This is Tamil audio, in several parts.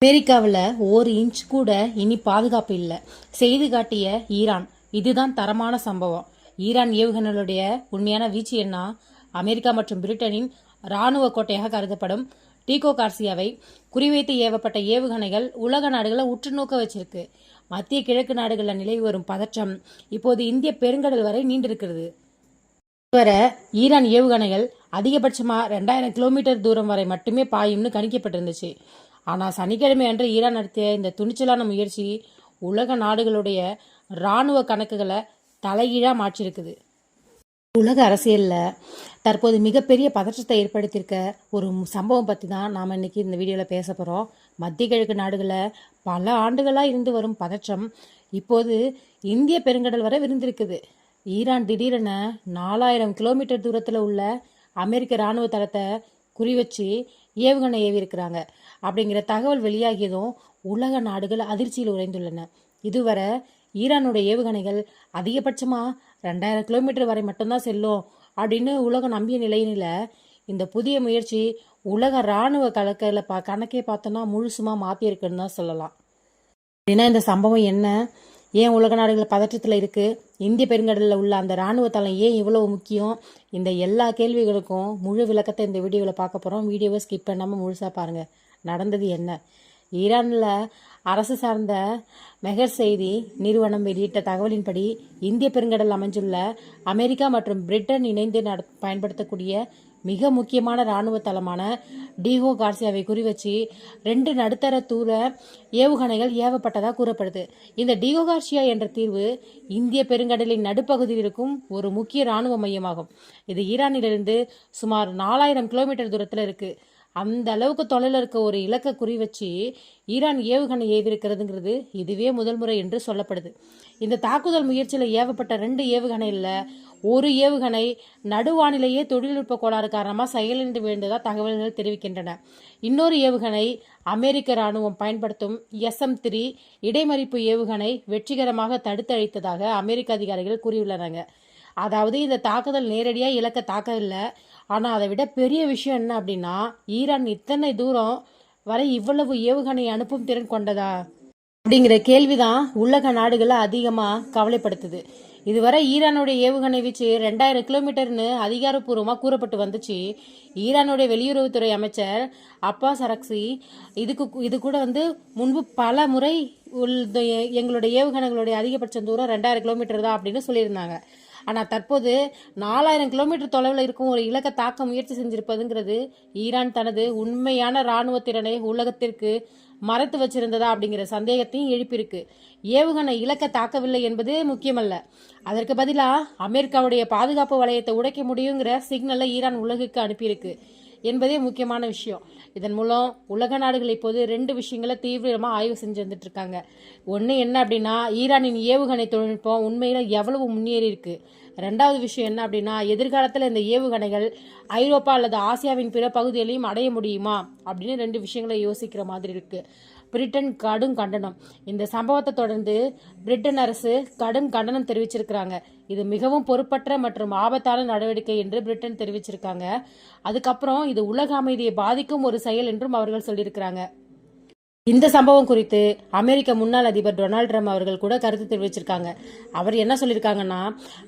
அமெரிக்காவில் 1 இன்ச் கூட இனி பாதுகாப்பு இல்லை செய்து காட்டிய ஈரான். இதுதான் தரமான சம்பவம். ஈரான் ஏவுகணைகளுடைய உண்மையான வீச்சு என்ன? அமெரிக்கா மற்றும் பிரிட்டனின் இராணுவ கோட்டையாக கருதப்படும் டீகோ கார்சியாவை குறிவைத்து ஏவப்பட்ட ஏவுகணைகள் உலக நாடுகளை உற்று நோக்க வச்சிருக்கு. மத்திய கிழக்கு நாடுகளில் நிலவி வரும் பதற்றம் இப்போது இந்திய பெருங்கடல் வரை நீண்டிருக்கிறது. இதுவரை ஈரான் ஏவுகணைகள் அதிகபட்சமா 2000 கிலோமீட்டர் தூரம் வரை மட்டுமே பாயும்னு கணிக்கப்பட்டிருந்துச்சு. ஆனால் சனிக்கிழமை அன்று ஈரான் நடத்திய இந்த துணிச்சலான முயற்சி உலக நாடுகளுடைய இராணுவ கணக்குகளை தலைகீழா மாற்றிருக்குது. உலக அரசியலில் தற்போது மிகப்பெரிய பதற்றத்தை ஏற்படுத்தியிருக்க ஒரு சம்பவம் பற்றி தான் நாம் இன்னைக்கு இந்த வீடியோவில் பேச போகிறோம். மத்திய கிழக்கு நாடுகளில் பல ஆண்டுகளாக இருந்து வரும் பதற்றம் இப்போது இந்திய பெருங்கடல் வரை விருந்திருக்குது. ஈரான் திடீரென 4000 கிலோமீட்டர் தூரத்தில் உள்ள அமெரிக்க இராணுவ தளத்தை குறிவச்சு ஏவுகணை ஏவியிருக்கிறாங்க அப்படிங்கிற தகவல் வெளியாகியதும் உலக நாடுகள் அதிர்ச்சியில் உறைந்துள்ளன. இதுவரை ஈரானுடைய ஏவுகணைகள் அதிகபட்சமாக 2000 கிலோமீட்டர் வரை மட்டும்தான் செல்லும் அப்படின்னு உலகம் நம்பிய நிலையில இந்த புதிய முயற்சி உலக இராணுவ கணக்கே பார்த்தோன்னா முழுசுமா மாற்றிருக்குன்னு தான் சொல்லலாம். அப்படின்னா இந்த சம்பவம் என்ன? ஏன் உலக நாடுகள் பதற்றத்தில் இருக்குது? இந்திய பெருங்கடலில் உள்ள அந்த இராணுவ தளம் ஏன் இவ்வளவு முக்கியம்? இந்த எல்லா கேள்விகளுக்கும் முழு விளக்கத்தை இந்த வீடியோவில் பார்க்க போகிறோம். வீடியோவை ஸ்கிப் பண்ணாமல் முழுசாக பாருங்கள். நடந்தது என்ன? ஈரானில் அரசு சார்ந்த மெஹர் செய்தி நிறுவனம் வெளியிட்ட தகவலின்படி இந்திய பெருங்கடல் அமைஞ்சுள்ள அமெரிக்கா மற்றும் பிரிட்டன் இணைந்து பயன்படுத்தக்கூடிய மிக முக்கியமான இராணுவ தளமான டீகோ கார்சியாவை குறிவச்சு 2 நடுத்தர தூர ஏவுகணைகள் ஏவப்பட்டதாக கூறப்படுது. இந்த டீகோ கார்சியா என்ற தீர்வு இந்திய பெருங்கடலின் நடுப்பகுதியில் இருக்கும் ஒரு முக்கிய இராணுவ மையமாகும். இது ஈரானிலிருந்து சுமார் 4000 கிலோமீட்டர் தூரத்தில் இருக்கு. அந்த அளவுக்கு தொலைவில் இருக்க ஒரு இலக்கை குறிவச்சு ஈரான் ஏவுகணை ஏவிருக்கிறதுங்கிறது இதுவே முதல் முறை என்று சொல்லப்படுது. இந்த தாக்குதல் முயற்சியில் ஏவப்பட்ட 2 ஏவுகணையில் ஒரு ஏவுகணை நடுவானிலேயே தொழில்நுட்ப கோளாறு காரணமாக செயலிழந்து விழுந்ததாக தகவல்கள் தெரிவிக்கின்றன. இன்னொரு ஏவுகணை அமெரிக்க இராணுவம் பயன்படுத்தும் SM-3 இடைமறிப்பு ஏவுகணை வெற்றிகரமாக தடுத்தழித்ததாக அமெரிக்க அதிகாரிகள் கூறியுள்ளனர். அதாவது இந்த தாக்குதல் நேரடியாக இலக்கை தாக்கவில்லை. ஆனால் அதை விட பெரிய விஷயம் என்ன அப்படின்னா, ஈரான் இத்தனை தூரம் வரை இவ்வளவு ஏவுகணை அனுப்பும் திறன் கொண்டதா அப்படிங்கிற கேள்விதான் உலக நாடுகளை அதிகமாக கவலைப்படுத்துது. இதுவரை ஈரானுடைய ஏவுகணை வீச்சு 2000 கிலோமீட்டர்னு அதிகாரப்பூர்வமாக கூறப்பட்டு வந்துச்சு. ஈரானுடைய வெளியுறவுத்துறை அமைச்சர் அப்பாஸ் அரக்சி இது கூட முன்பு பல முறை எங்களுடைய ஏவுகணைகளுடைய அதிகபட்ச தூரம் 2000 கிலோமீட்டர் தான் அப்படின்னு சொல்லியிருந்தாங்க. ஆனால் தற்போது 4000 கிலோமீட்டர் தொலைவில் இருக்கும் ஒரு இலக்கை தாக்க முயற்சி செஞ்சிருப்பதுங்கிறது ஈரான் தனது உண்மையான இராணுவ திறனை உலகத்திற்கு மறைத்து வச்சிருந்ததா அப்படிங்கிற சந்தேகத்தையும் எழுப்பியிருக்கு. ஏவுகணை இலக்கை தாக்கவில்லை என்பது முக்கியமல்ல, அதற்கு பதிலாக அமெரிக்காவுடைய பாதுகாப்பு வளையத்தை உடைக்க முடியுங்கிற சிக்னலை ஈரான் உலகுக்கு அனுப்பியிருக்கு என்பதே முக்கியமான விஷயம். இதன் மூலம் உலக நாடுகள் இப்போது 2 விஷயங்களை தீவிரமாக ஆய்வு செஞ்சு வந்துட்டு இருக்காங்க. ஒன்று என்ன அப்படின்னா, ஈரானின் ஏவுகணை தொழில்நுட்பம் உண்மையில் எவ்வளவு முன்னேறி இருக்கு. 2வது விஷயம் என்ன அப்படின்னா, எதிர்காலத்தில் இந்த ஏவுகணைகள் ஐரோப்பா அல்லது ஆசியாவின் பிற பகுதிகளையும் அடைய முடியுமா அப்படின்னு 2 விஷயங்களை யோசிக்கிற மாதிரி இருக்கு. பிரிட்டன் கடும் கண்டனம். இந்த சம்பவத்தை தொடர்ந்து பிரிட்டன் அரசு கடும் கண்டனம் தெரிவிச்சிருக்கிறாங்க. இது மிகவும் பொறுப்பற்ற மற்றும் ஆபத்தான நடவடிக்கை என்று பிரிட்டன் தெரிவிச்சிருக்காங்க. அதுக்கப்புறம் இது உலக அமைதியை பாதிக்கும் ஒரு செயல் என்றும் அவர்கள் சொல்லியிருக்கிறாங்க. இந்த சம்பவம் குறித்து அமெரிக்க முன்னாள் அதிபர் டொனால்ட் ட்ரம்ப் அவர்கள் கூட கருத்து தெரிவிச்சிருக்காங்க. அவர் என்ன சொல்லியிருக்காங்கன்னா,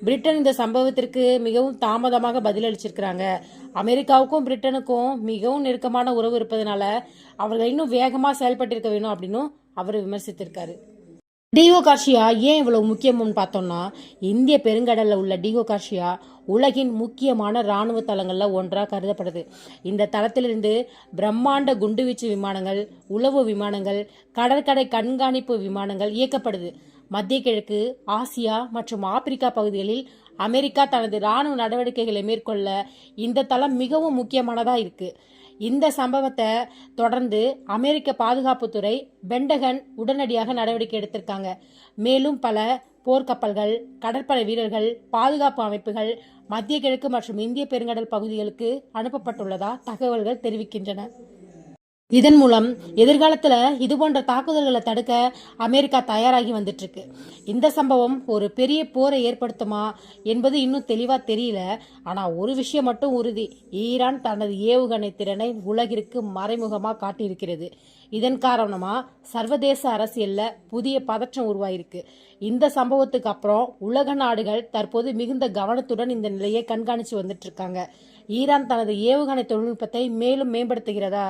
பிரிட்டன் இந்த சம்பவத்திற்கு மிகவும் தாமதமாக பதிலளிச்சிருக்கிறாங்க. அமெரிக்காவுக்கும் பிரிட்டனுக்கும் மிகவும் நெருக்கமான உறவு இருப்பதனால அவர்கள் இன்னும் வேகமாக செயல்பட்டிருக்க வேணும் அப்படின்னு அவர் விமர்சித்திருக்காரு. டீகோ கார்சியா ஏன் இவ்வளவு முக்கியம்னு பார்த்தோம்னா, இந்திய பெருங்கடலில் உள்ள டீகோ கார்சியா உலகின் முக்கியமான இராணுவ தளங்களில் ஒன்றாக கருதப்படுது. இந்த தளத்திலிருந்து பிரம்மாண்ட குண்டுவீச்சு விமானங்கள், உளவு விமானங்கள், கடற்கரை கண்காணிப்பு விமானங்கள் இயக்கப்படுது. மத்திய கிழக்கு, ஆசியா மற்றும் ஆப்பிரிக்கா பகுதிகளில் அமெரிக்கா தனது இராணுவ நடவடிக்கைகளை மேற்கொள்ள இந்த தளம் மிகவும் முக்கியமானதாக இருக்கு. இந்த சம்பவத்தை தொடர்ந்து அமெரிக்க பாதுகாப்புத்துறை பென்டகன் உடனடியாக நடவடிக்கை எடுத்திருக்காங்க. மேலும் பல போர்க்கப்பல்கள், கடற்படை வீரர்கள், பாதுகாப்பு அமைப்புகள் மத்திய கிழக்கு மற்றும் இந்திய பெருங்கடல் பகுதிகளுக்கு அனுப்பப்பட்டுள்ளதா தகவல்கள் தெரிவிக்கின்றன. இதன் மூலம் எதிர்காலத்தில் இதுபோன்ற தாக்குதல்களை தடுக்க அமெரிக்கா தயாராகி வந்துட்டு இருக்கு. இந்த சம்பவம் ஒரு பெரிய போரை ஏற்படுத்துமா என்பது இன்னும் தெளிவாக தெரியல. ஆனால் ஒரு விஷயம் மட்டும் உறுதி, ஈரான் தனது ஏவுகணை திறனை உலகிற்கு மறைமுகமாக காட்டியிருக்கிறது. இதன் காரணமா சர்வதேச அரசியல்ல புதிய பதற்றம் உருவாயிருக்கு. இந்த சம்பவத்துக்கு அப்புறம் உலக நாடுகள் தற்போது மிகுந்த கவனத்துடன் இந்த நிலையை கண்காணிச்சு வந்துட்டு இருக்காங்க. ஈரான் தனது ஏவுகணை தொழில்நுட்பத்தை மேலும் மேம்படுத்துகிறதா?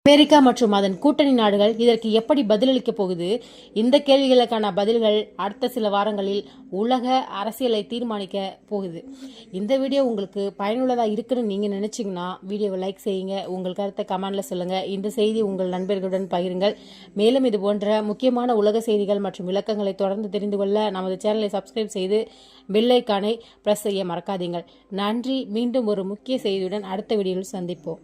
அமெரிக்கா மற்றும் அதன் கூட்டணி நாடுகள் இதற்கு எப்படி பதிலளிக்க போகுது? இந்த கேள்விகளுக்கான பதில்கள் அடுத்த சில வாரங்களில் உலக அரசியலை தீர்மானிக்க போகுது. இந்த வீடியோ உங்களுக்கு பயனுள்ளதா இருக்குன்னு நீங்க நினைச்சீங்கன்னா வீடியோவை லைக் செய்யுங்க, உங்கள் கருத்தை கமெண்ட்ல சொல்லுங்க, இந்த செய்தி உங்கள் நண்பர்களுடன் பகிருங்கள். மேலும் இது போன்ற முக்கியமான உலக செய்திகள் மற்றும் விளக்கங்களை தொடர்ந்து தெரிந்து கொள்ள நமது சேனலை சப்ஸ்கிரைப் செய்து பெல் ஐகானை பிரஸ் செய்ய மறக்காதீங்கள். நன்றி. மீண்டும் ஒரு முக்கிய செய்தியுடன் அடுத்த வீடியோவில் சந்திப்போம்.